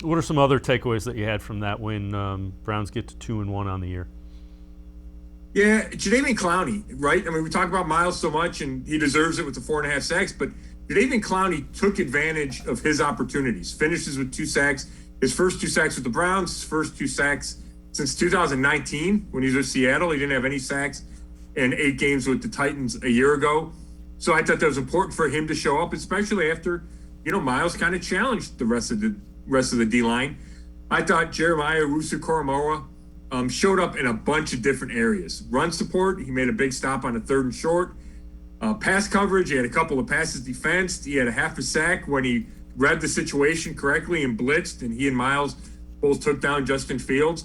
What are some other takeaways that you had from that win? Browns get to 2-1 on the year. Yeah, Jadeveon Clowney, right? I mean, we talk about Miles so much, and he deserves it with the 4.5 sacks, but Jadeveon Clowney took advantage of his opportunities. Finishes with 2 sacks. His first 2 sacks with the Browns, his first 2 sacks since 2019 when he was with Seattle. He didn't have any sacks in 8 games with the Titans a year ago. So I thought that was important for him to show up, especially after, Miles kind of challenged the rest of the D-line. I thought Jeremiah Owusu-Koramoah showed up in a bunch of different areas. Run support, he made a big stop on a 3rd and short. Pass coverage, he had a couple of passes defensed. He had a half a sack when he read the situation correctly and blitzed, and he and Miles both took down Justin Fields.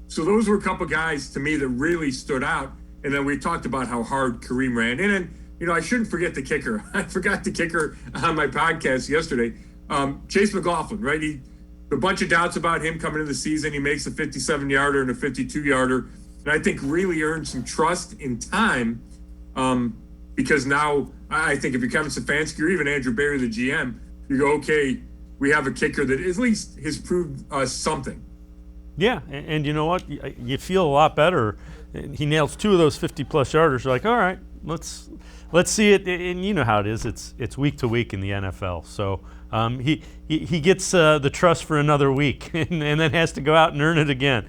So those were a couple guys to me that really stood out. And then we talked about how hard Kareem ran. And then, I shouldn't forget the kicker. I forgot the kicker on my podcast yesterday. Chase McLaughlin, right? A bunch of doubts about him coming into the season. He makes a 57-yarder and a 52-yarder. And I think really earned some trust in time because now I think if you're Kevin Stefanski or even Andrew Berry, the GM, you go, okay, we have a kicker that at least has proved us something. Yeah, and you know what? You feel a lot better. He nails 2 of those 50-plus yarders. You're like, all right, let's see it. And you know how it is. It's week to week in the NFL. So he gets the trust for another week and then has to go out and earn it again.